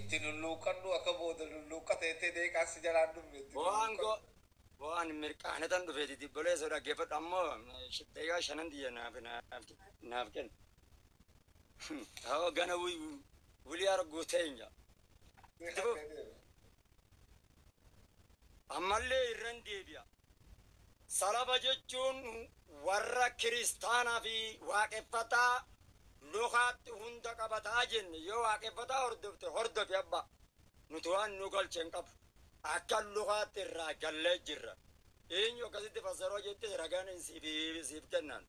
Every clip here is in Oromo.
itti lulluuqannu akka booda lulluuqa ta'ettee deeqaa si jalaan dhumme. Waan mirqaanatan dhufeeti dibbolee isa dhaggeeffadhu ammoo deeqaa shanan diyya naaf kenna. Gana wulii arguu teenya. Ammallee irran deebi'a. Salaba jechuun warra kiristaanaa fi waaqeffataa lukaatti hunda qabataa jenne yoo waaqeffataa hordofi abba nuti waan nu galcheen qabu akka lukaatti irraa gallee jirra. Eenyu akkasitti fassaroo jette ragaan siif kennan.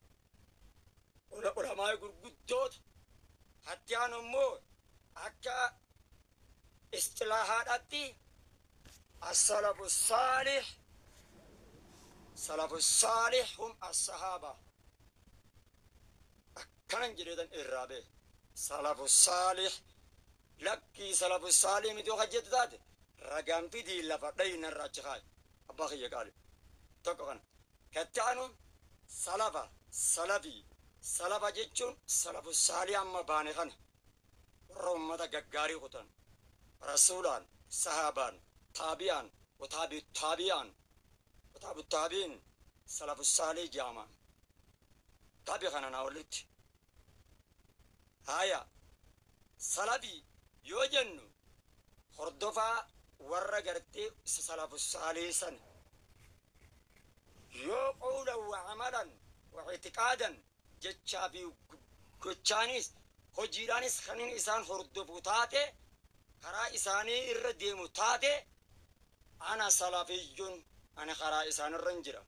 Ulamaa gurguddoota hattiyaan immoo akka istilaahaadhaatti as-salafu saalih salafu saalih hum as-sahaaba akkanan jedheetan irraa bee salafu saalih lakkii salafu saalih miti oka jette taate ragaan fidii lafa dhayinarraa achi kaaye abbaa kiyya qaali tokko kana kattaanu salafa salafii salafa jechuun salafu saalih amma baane kana warra ummata gaggaarii kutan rasuulaan sahaabaan taabi'aan wataabi'aan wataabiin salafu saalih jaamaan taabi kana naa walitti haya salabii yoo jennu hordofaa warra gartee salafu saalih san yoo qawlan wa amalan wa ictiqaadan jechaa fi gochaanis hojiidhaanis kanin isaan hordofu taate karaa isaanii irra deemu taate ana salafiyyun ana karaa isaan irra jira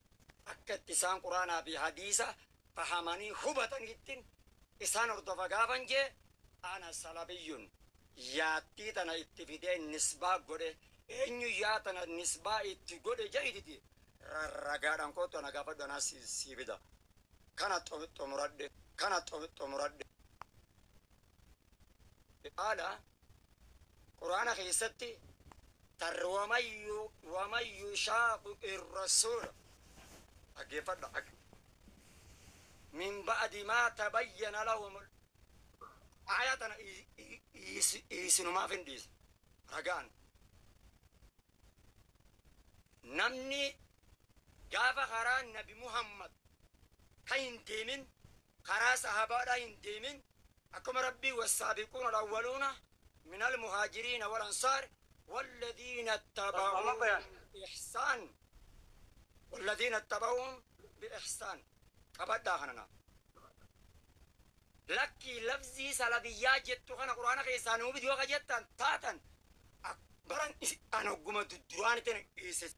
akka itti isaan quraanaa fi hadiisa fahamanii hubatan gittin isaan hordofa gaafan jee ana salafiyyun yaattii tana itti fidee nisbaa godhe eenyu yaa tana nisbaa itti godhe jedhiti ragaadhaan kootu ana gaafadhu anaa sii fida kana xumuradhe haala quraana keessatti tarri waman yushaaqqiqi irrasuula dhaggeeffadha min ba'di maa tabayyana lahum aayaa tana isinumaaf hin dhiisa ragaan namni gaafa karaa nabi muhammad ka hin deemin karaa sahabaadhaa hin deemin akkuma rabbii wassaabiquuna alawwaluuna من المهاجرين والأنصار والذين اتبعوهم بإحسان قبضا خننا لكي لفظي سلبيات جتو خنا قرآن خيسان وبديو خجتان تاتن أكبرن أنا قمة الدروان تن إيسس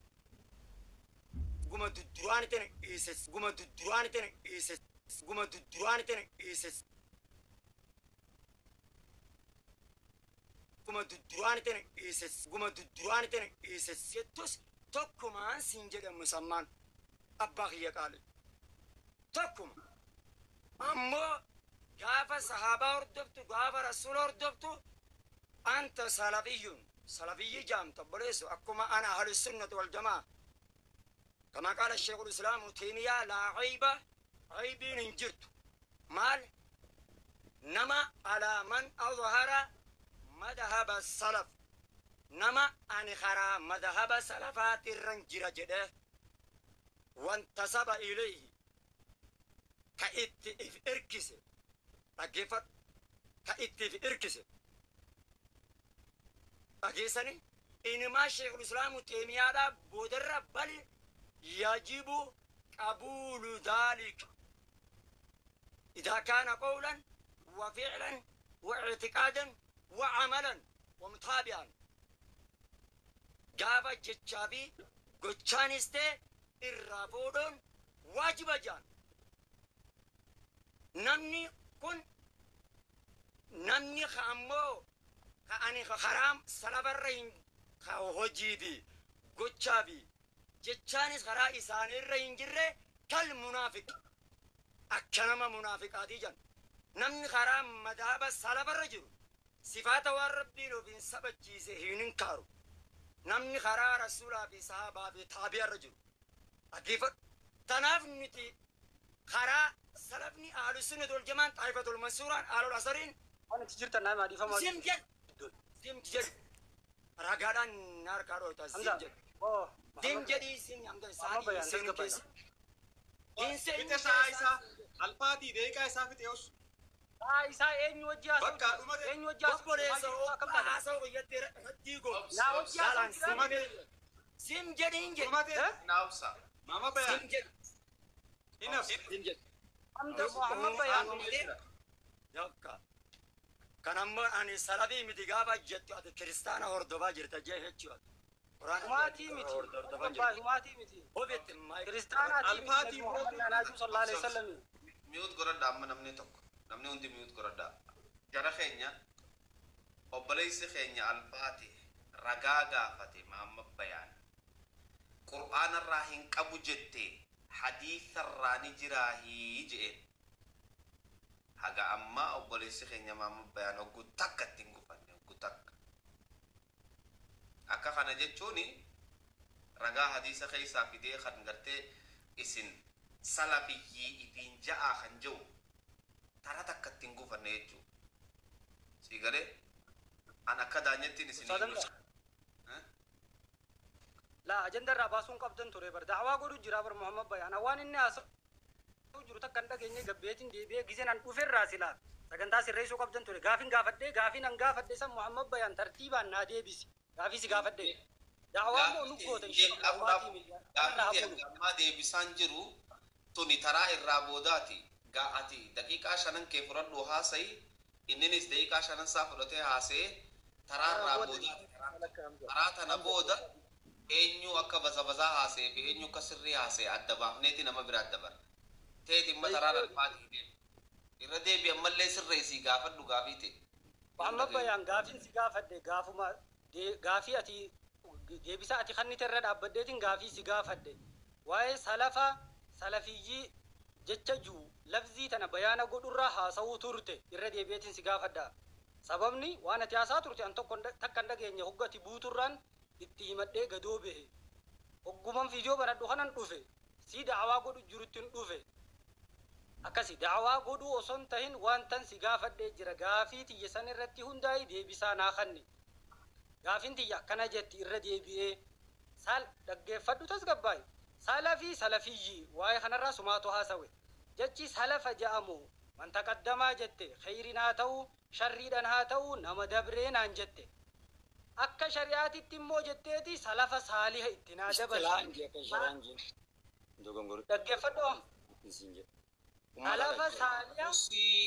قمة الدروان تن إيسس قمة الدروان تن إيسس قمة الدروان تن إيسس guma duraan tana eessattus tokkumaan siin jedhamu sammaan abbaa kiyya qaale tokkuma ammoo gaafa sahaabaa hordoftu gaafa rasuula hordoftu anta salafiyyun salafiyyi jaamta boleessu akkuma ana ahlu sunnati wal jamaa kama qaala sheekul islaamu taymiyaa laa ayba aybiin hin jirtu maal nama alaa man azhara مذهب السلف نما أن خرا مذهب سلفات الرنجرة جده وانتسب إليه كإت إركسه أجفت كإت إركسه أجسني إنما شيخ الإسلام تيمية بودر بل يجب قبول ذلك إذا كان قولا وفعلا واعتقادا وعملا ومتابعا جابا جتشابي قتشانيستي الرافودون واجب جان نمني خامو كأني خرام سلابرين خاوهجيبي قتشابي جتشانيس خرا إسان الرين جرة كالمنافق أكنما منافقاتي جان نمني خرام مذهب سلابر صفات والربي لو بين سبب جيزه هينن كارو نمني خرا رسولا في صحابة في تابع الرجل أكيف تناف نتي خرا سلفني أهل السنة والجماعة طائفة المنصورة أهل الأثرين أنا تجرت النام هذه فما سيم جد ragaadhaan harkaa dhoota siin jedhu. Din jedhii siin hanga isaanii siin keessa. Fixe saa isaa alfaatii deeqaa isaa fixe os. Isaa eenyu wajji haasa'u? Bakka dhuma Eenyu wajji haasa'u? Obboleessa obbaa haasa'u guyyatti hojii gootu. Naa wajji haasa'u? Sim jedhiin jedhu. dhumate naafsa. mama bayaan. Sim jedhu. Inaf. Sim jedhu. Hamda Muhammad Bayaan. Yakka. Kan amma ani salabii miti gaafa jettu ati kiristaana hordofaa jirta jee jechuudha. Humaatii miti. Humaatii miti. Obeetti maayii. Kiristaanaatii miti. Alfaatii Muhammad Naajuu sallallahu alaihi wasallam. Miyuut godhadha amma namni tokko. Namni hundi miyuut godhadha. Jara keenya obboleessi keenya alfaati ragaa gaafate Muhammad Bayaan. Qur'aanarraa hin qabu jettee hadiisarraa ni jiraahi jeen. Haga amma obboleessi keenya Muhammad Bayaan hogguu takka ittiin gufanne hogguu takka. Akka kana jechuun ragaa hadiisa keessaa fidee kan gartee isin salafiyyii ittiin ja'aa kan jiru tara takka ittiin gufanne jechuudha. Si galee an akka daanyettiin isin La ajenda irraa baasuun qabdan ture bar da'awaa godhu jira bar Muhammad Bayaan waan inni haasa'u jiru takka hin dhageenye gabbeetiin deebi'ee giseen an dhuferraa silaa sagantaa sirreessuu qabdan ture gaafin an gaafadhe san Muhammad Bayaan tartiibaan naa deebisi gaafii si gaafadhe da'awaa moo nu goota amma deebisaan jiru tuni taraa irraa boodaati ati daqiiqaa shanan kee fudhadhu haasa'i inninis daqiiqaa shanan isaa fudhatee haasa'e taraa irraa boodaati taraa tana booda eenyu akka bazabazaa haasa'e fi eenyu akka sirrii haasa'e adda baafneeti nama bira adda bara teeti imma taraa dhalfaatii deemu irra deebi ammallee sirreessii gaafadhu gaafii ta'e. Muhammad Bayaan gaafin si gaafadhe gaafuma gaafii ati deebisa ati kannite irra dhaabbaddeetiin gaafii si gaafadhe waa'ee salafiyyii jecha juu lafzii tana bayaana godhurraa haasa'uu turte irra deebi'eetiin si gaafadha. Sababni waan ati haasaa turte an tokko takka hin dhageenye hoggati buuturraan itti himadhee gadoo bahe. Hogguman viidiyoo banadhu kanan dhufe si da'awaa godhu jirutti hin dhufe. Akkasi da'awaa godhuu osoo hin tahin waan tan si gaafadhee jira gaafii tiyya san irratti hundaa'e deebisaa naa kanne. Gaafiin tiyya akkana jetti irra deebi'ee saal dhaggeeffadhu tasgabbaa'e. Salafii salafiyyii waa'ee kanarraa sumaatu haasawe. Jechi salafa ja'amu man taqaddamaa jette khayriin haa ta'u sharriidhaan haa ta'u nama dabreenaan jette. Akka shari'aatitti immoo jetteeti salafa saaliha itti naa dabalti. Dhaggeeffadhu. Salafa saaliha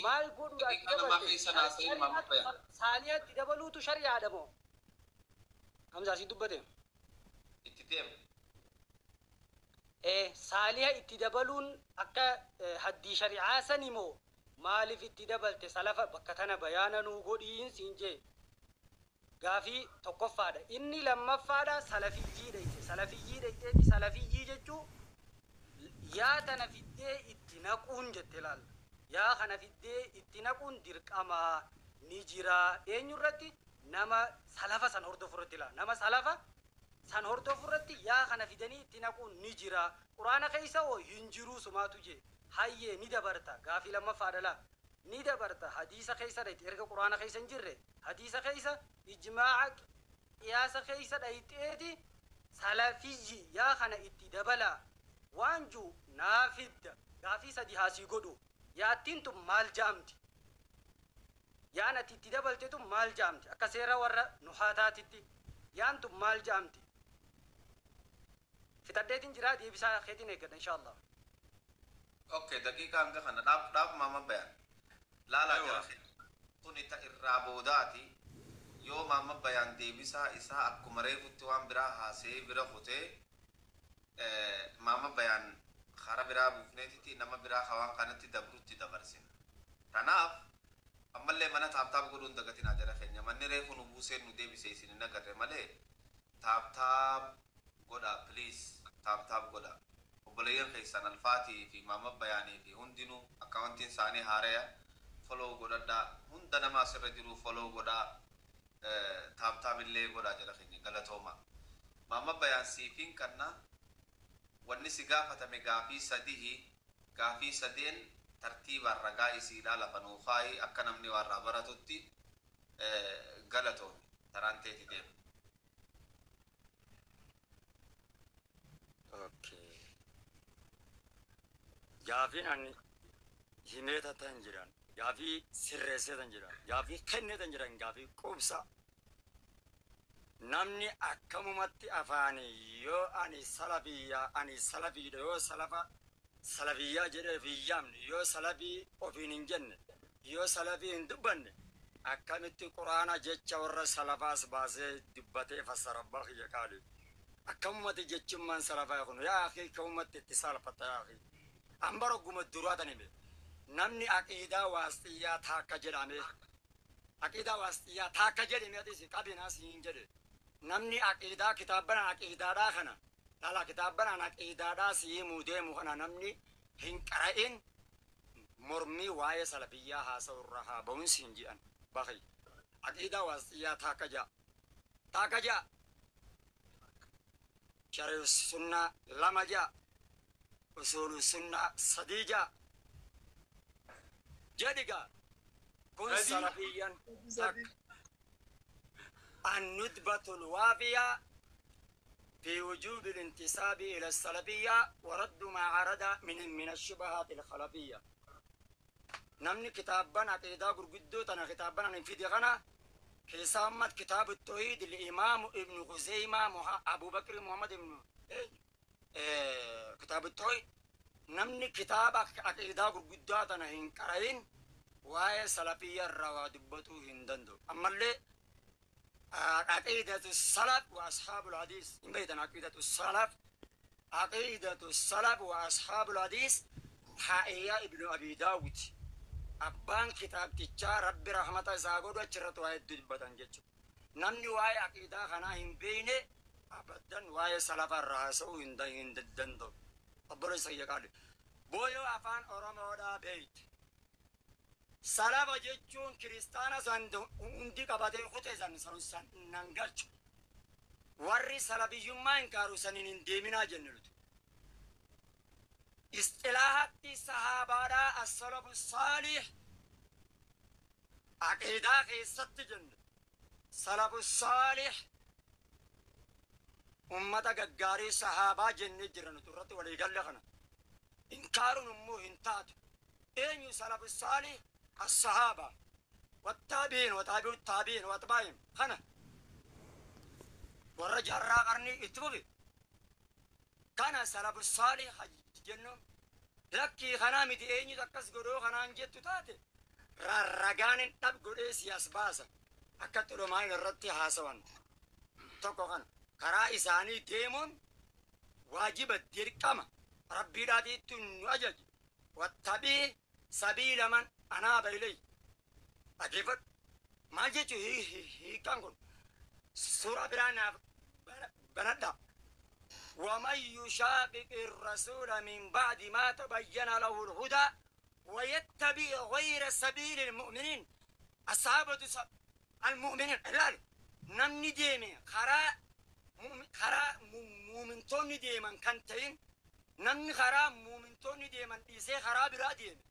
maal godhuudha itti dabalte? Saaliha itti dabaluutu shari'aadha moo? Hamzaa si dubbate. Itti deemu. Saaliha itti dabaluun akka haddii shari'aa sani moo maaliif itti dabalte salafa bakka tana bayaana nuu godhiin siin jee. Gaafii tokkoffaadha. Inni lammaffaadha salafiyyii dhayte. Salafiyyii dhayteeti salafiyyii jechuu yaa tana fiddee itti naquun jette laal. Yaa kana fiddee itti naquun dirqamaa ni jira. Eenyurratti nama salafa san hordofurratti laal. Nama salafa san hordofurratti yaa kana fidanii itti naquun ni jira. Quraana keessa oo hin jiruu sumaatu jee. Hayyee ni dabarta. Gaafii lammaffaadha laal. Ni dabarta. Hadiisa keessa dhayte. Erga quraana keessa hin jirre. Hadiisa keessa ijmaa'a qiyaasa keessa dhayteeti salafiyyi yaa kana itti dabala. Waan juu naafidda. Gaafii sadi haasii godhu. Yaattiin tun maal jaamti? Yaan ati itti dabalte tun maal jaamti? Akka seera warra nuhaataatitti. Yaan tun maal jaamti? Fitaddeetiin jiraa deebisaa keetiin eeggadha inshaallah. Okay, daqiiqaa hanga kana dhaaf Muhammad Bayaan. Laalaa jira tuni ta irraa boodaati yoo Muhammad Bayaan deebisaa isaa akkuma reefutti waan biraa haasee bira kutee Muhammad Bayaan hara biraa buufneetitti nama biraa hawaan kanatti dabrutti dabarsina. Kanaaf ammallee mana taaptaap godhuun dagatinaa jala keenya manni reefu nu buuseen nu deebisee isin hin agarre malee taaptaap godha please taaptaap godha. Obboleeyyan keessan alfaatii fi Muhammad Bayaanii fi hundinuu akkaawuntiin isaanii haareya follow godhadhaa hunda nama asirra jiru follow godhaa taaptaap illee godhaa jala keenya galatooma. Muhammad Bayaan siifiin kanna wanni si gaafatame gaafii sadihi gaafii sadeen tartiibaan ragaa isiidhaa lafa nuufaayi akka namni warraa baratutti galatoome taraan teeti deemu. gaafiin ani himeeta tan jiran gaafii sirreessee tan jiran gaafii kennee tan jiran gaafii qubsa namni akkamumatti afaanii yoo ani salafiidha yoo salafiyyaa jedhee fiyyamne yoo salafii ofiin hin jenne yoo salafii hin dubbanne akkamitti quraana jecha warra salafaas baasee dubbatee fassara abbaa kiyya kaali akkamumatti jechummaan salafaa kun yaa akhi akkamumatti itti salphata yaa akhi ambara ogguma duraa tan hime namni aqiidaa waasxiyyaa taakka jedhame aqiidaa waasxiyyaa taakka jedhame atis qabinaas hin jedhe namni aqiidaa kitaabbanaan aqiidaadhaa kana dhala kitaabbanaan aqiidaadhaa siimuu deemu kana namni hin qara'in mormii waa'ee salafiyyaa haasa'u irra haa ba'uun siin jedhan bakhi aqiidaa waasxiyyaa taakka ja'a شرع السنة لما جاء أصول السنة صديجة جديقة كن سلفيا الندبة الوافية في وجوب الانتساب إلى السلفية ورد ما عرض من الشبهات الخلفية نمني كتابنا عقيدة قرقدو تنا كتابنا ننفيد غنا كيسامت كتاب التوحيد الإمام ابن خزيمة أبو بكر محمد ابن كتاب التوحيد نمني كتاب عقيدة قرقداتنا هنكرين وهي سلفية الروادبتو هندندو أما اللي عقيدة السلف وأصحاب الحديث إنبيتنا عقيدة السلف وأصحاب الحديث حائية ابن أبي داود أبان كتاب تجار رب رحمة زاغود وچرت واحد دبتن جچ نمني واي عقيدة خنا هم بين أبدا واي سلف الراسو هندندو أبرز سيقال بويو أفان أورمودا بيت سلف جچون كريستانا سندو اندي قبادي خوتي سن نانغالچ وري سلفي يما انكارو سنين انديمنا جنلت اصطلاحات الصحابة السلف الصالح عقيدة خيست جن سلف الصالح أمة قاري صحابة جن جرن ترت ولي قال لغنا إنكار نمو انتاد أين سلف الصالح الصحابة والتابعين وتابعوا التابعين واتباعهم خنا ورجع الراقرني اتبغي كان سلف الصالح جنو لكي خنامي دي ايني تكس قدو خنان جتو تاتي رارغان انتب قدو سياس باسا اكتلو ماين الرتي حاسوان توقو خنا كرا إساني ديمون واجب الدرقام ربي رادي تنواجج واتبي سبيل من أناب إلي أكيفت ما جيتو هي كانكون سورة برانا بندا ومن يشاقق الرسول من بعد ما تبين له الهدى ويتبع غير سبيل المؤمنين أصحاب المؤمنين هلال نمني ديمي خرا مؤمنتون ديما كنتين نمني خرا مؤمنتون ديما إيسي خرا برا ديمي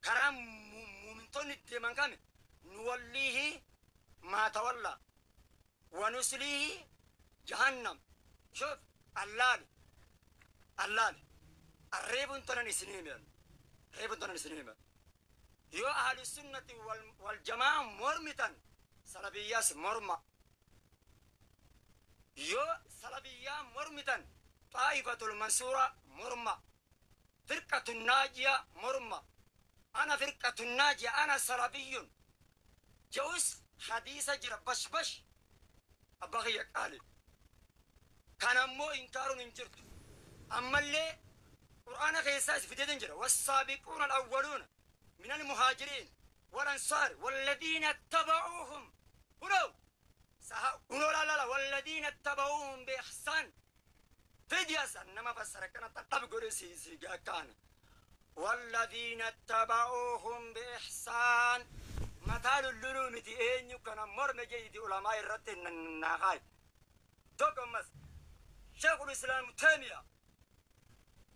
خرا مؤمنتون ديما كامي نوليه ما تولى ونسليه جهنم شوف اللالي الريب انتنا نسنيمين يو أهل السنة والجماعة مرمتا سلبياس مرمى يو سلبيا مرمتا طائفة المنصورة مرمى فرقة الناجية مرمى أنا فرقة الناجية أنا سلبي جوز حديث جرى بش أبغي قال كان مو إنكار انجرت أما اللي قرآن خيساس في دنجرة والسابقون الأولون من المهاجرين والأنصار والذين اتبعوهم لا والذين اتبعوهم بإحسان فدياس إنما فسركنا تطبق رسيسي كان والذين اتبعوهم بإحسان مثال اللولوم تيين يكون مرمجي دي علماء الرتين النهاي دوكم شيخ الإسلام تيمية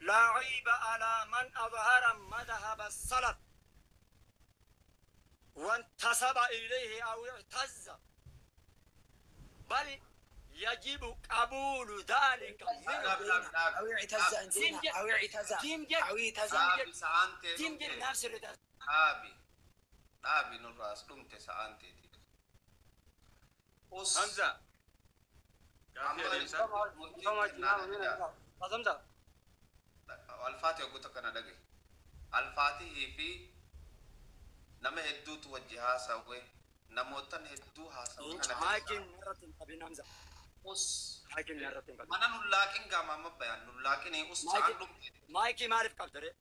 لا عيب على من أظهر مذهب السلف وانتسب إليه أو اعتز بل يجب قبول ذلك أو اعتز عندنا أو اعتز أو اعتز Dhaabi sa'aantee تيم جد dhumte. نفس الرداء Dhaabi nurraas dhumte sa'aanteeti. Us Hamza. amma Gaafii adeemsan. murtiin kennaan ajajaa. Azamza. Alfaati hogguuta kana dhagaye. Alfaatihii fi nama hedduutu wajji haasawee namootan hedduu haasawee kana هاكن مرة قبل نمزة us هاكن مرة قبل mana nullaaqin gaama amma bayan nullaaqin us Maaki- sa'aan dhumte. مايكي ما عرف قبل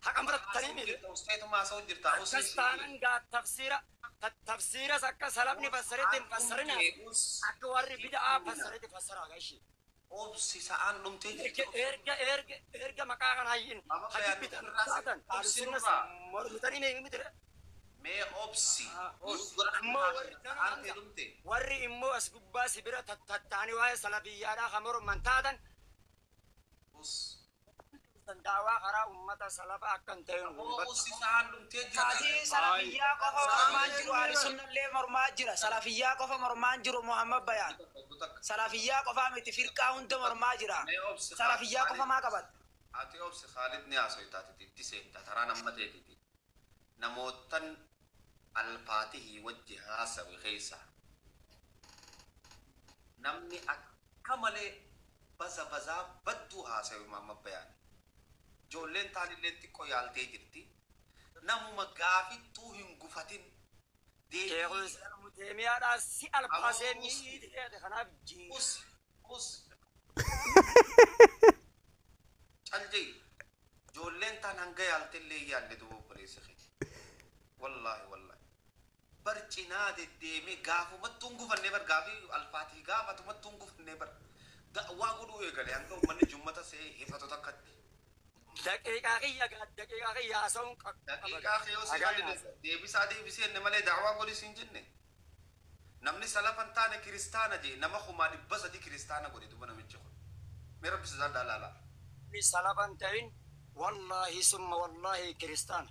حق أمر التنمي Usteetuma haasawuu jirta. Us كستانا قا تفسير سكا سلبني فسرت فسرنا أكواري بدأ فسرت فسرها غشي obsi sa'aan dhumtee jirti. إرجع مكان هايين Mama هاي bayan بدأ nurraa ساتن obsi السنة nurraa. مر مترين متر Mee obsi. Sa'aantee dhumte. warri immoo as gubbaa sibira tattaani waa'ee salafiyyaadhaa kamor mantaatan Us. daawaa karaa ummata salafa akkan ta'een Usi sa'aan dhumtee هذه jirti. سلفية قفا مرمان جرو أهل السنة اللي مرمان جرا سلفية قفا مرمان جرو محمد بيان سلفية قفا متفرقة هند مرمان جرا Mee obsi. سلفية قفا ما قبل Ati obsi Khaalid ni haasoo taatiti itti seenta taraa namma ta'eetiti. Namootan alfaatihii wajji haasawe keessa. Namni akka malee bazaa badduu haasawe mamma bayaan. Ijoolleen taanillee xiqqoo yaaltee jirti. Namuma gaafittuu hin gufatin. sheekul islaam teemiyaadhaa si albaasee miidhee kanaaf jiin Us. Caljee. Ijoolleen taan hanga yaaltellee yaalle duuba obboleessa kee. Wallaahi. Barcinaa deddeemee gaafumattuun gufannee bar gaafii alfaatii gaafatumattuun gufannee bar. Waa godhuu eegale hanga uummanni jummata see hifatu takkatti. daqiiqaa kiyya haasa'uun Daqiiqaa keeyoo si galle deebisee inni malee daawaa godhi siin jenne. Namni salafan taane kiristaana jee nama kumaa 300 kiristaana godhe duba namichi kun. Mee rabbisisaa daalaalaa. salafan ta'in wallaahi summa wallaahi kiristaana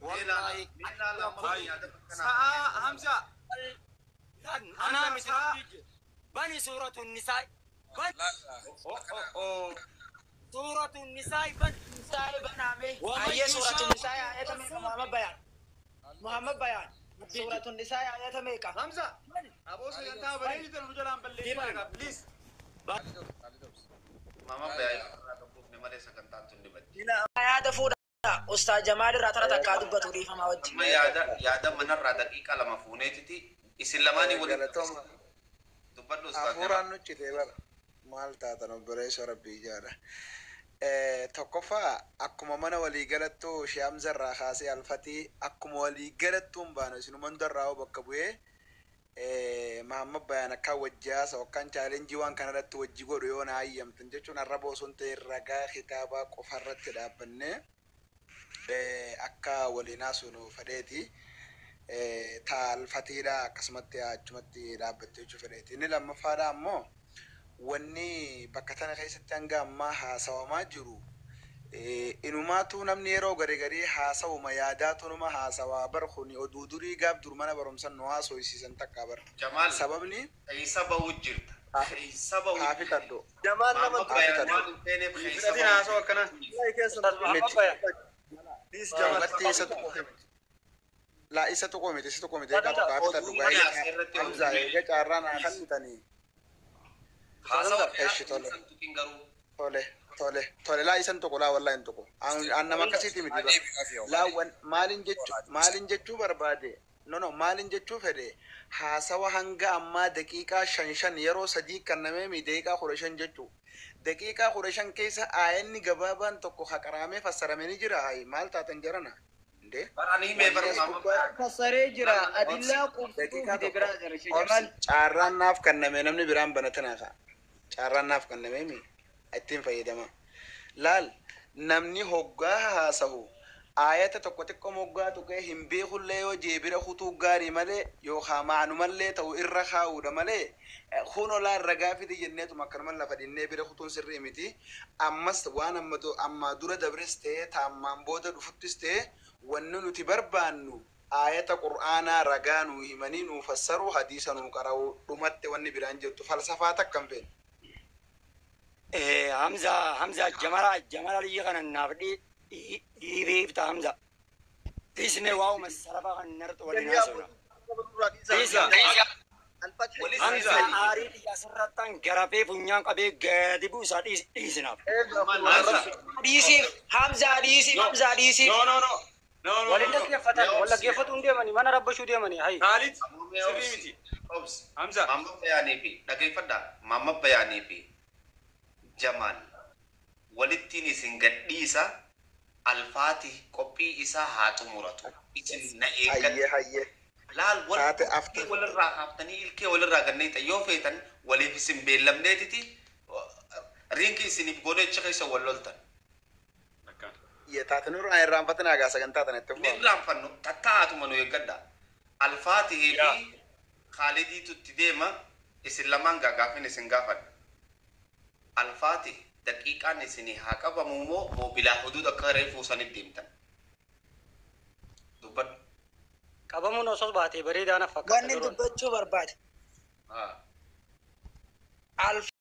wallaahi Sa'a Hamza. أنا مثل بني سورة النساء سورة النساء بني نساء بنامي هي سورة النساء آية ميكا محمد بيان سورة النساء آية ميكا Hamza. Aboo sagantaa bareedu tolu jalaan balleessaa please. Mama bayaa ne malee sagantaan tun dibatti. yaada fuudha Ustaaz Jamaal irraa tara takkaa dubbatu dhiifamaa wajji. Amma yaada manarraa daqiiqaa 2 fuuneetiti isin lamaanii waliin dubbadhu Ustaaz Afuuraan nuti bara maal taatan obboleessa rabbii jaadha. Tokkoffaa akkuma mana walii galattuu Hamza irraa kaasee alfatii akkuma walii galattuun baanu isinuma hundarraa bakka bu'ee Muhammad Bayaan akka wajjaasa yookaan chaalenjii waan kanarratti wajji godhu yoo na hayyamtan jechuun arraba osoo hin ta'e ragaa kitaabaa qofarratti dhaabbannee akka waliin haasofnu fedheeti. Taalfatiidha akkasumatti achumatti dhaabbattee jechuu fedheeti. Inni lammaffaadha ammoo wanni bakka tana keessatti hanga ammaa haasawamaa jiru inumaatu namni yeroo garii haasawuma yaadaatu numa haasawaa bar kuni oduu durii gaaf dur mana barumsan nu haasoysiisan takka bar Jamaal sababni isa ba'uu jirta. Isa ba'uu haafitadho Jamaan nama Fidhatiin haasoo akkana. Batti isa tokko la isa tokko miti egaa tokko haafitadho gaa'ee Hamza eega caarraan haa kennitanii Eshi tole laa isan tokko laa wallaa hin tokko an nama akkasiiti miti laa maalin jechuu barbaade maalin jechuu fedhe haasawa hanga ammaa daqiiqaa 5 yeroo 3 kannamee mi daqiiqaa 15 jechuu daqiiqaa 15 keessa aayanni gabaabaan tokko haqaramee fassaramee ni jira maal taatan jarana inde barani mee barama Fassaree jira adillaa qubtuu fide biraa jira Jamaal. caarraan naaf kanname namni biraan banatanaafa caarraan naaf kanname mi ittiin fayyadama laal namni hoggaa haasahu ayata tokko xiqqoo moggaa tuqee hin beekullee yoo jeebira kutuu gaarii malee yookaan maanumallee ta'u irra kaa'uudha malee kuno laan ragaa fide jenneetuma akkanumaan lafa dhinnee bira kutuun sirrii miti ammas waan ammaa dura dabres ta'ee taammaan booda dhufuttis ta'ee wanni nuti barbaannu ayata qur'aanaa ragaa nuu himanii nuu fassaruu hadiisa nuu qara'uu dhumatti wanni biraan jirtu falsafaa takkam feene. Hamza jamara liyya kana naaf dhiibee ibta Hamza. Dhiisne waa'uma sarafa kan nartu waliin haasofna. Hamza aarii dhiyya asirrattaan garafee funyaan qabee gadi buusaa dhiisinaaf. Dhiisiif Hamza dhiisiif. No. waliin dhaggeeffatan wal dhaggeeffatuun deemanii mana rabbashuu deemanii hayi. Khalid sirrii miti. Hamza. Mamma bayaanii fi dhaggeeffadhaa. Mamma bayaanii fi Jamal walittiin isin gadhiisa alfaati qophii isaa haa xumuratu. Isin na eeggadha. Hayyee. Laal Taate after. walirraa kaaftanii ilkee walirraa ganneeta yoo feetan waliif isin beellamneetiti riinki isiniif goonecha keessa wal loltan. Taate nurraa irraanfatinaa gaa sagantaa tanatti Ni irraanfannu tattaa'atuma nu eeggadha. Alfaatihii fi Khaalidiitu itti deema isin lamaan gaafin isin gaafadha. Alfaati daqiiqaan isinii haa qabamu moo bilaa huduud akka reefuu sanit deemtan. Dubbadhu. Qabamuun osoo baatee bareedaa na fakkaata. Wanni dubbachuu barbaade. Haa. Alfa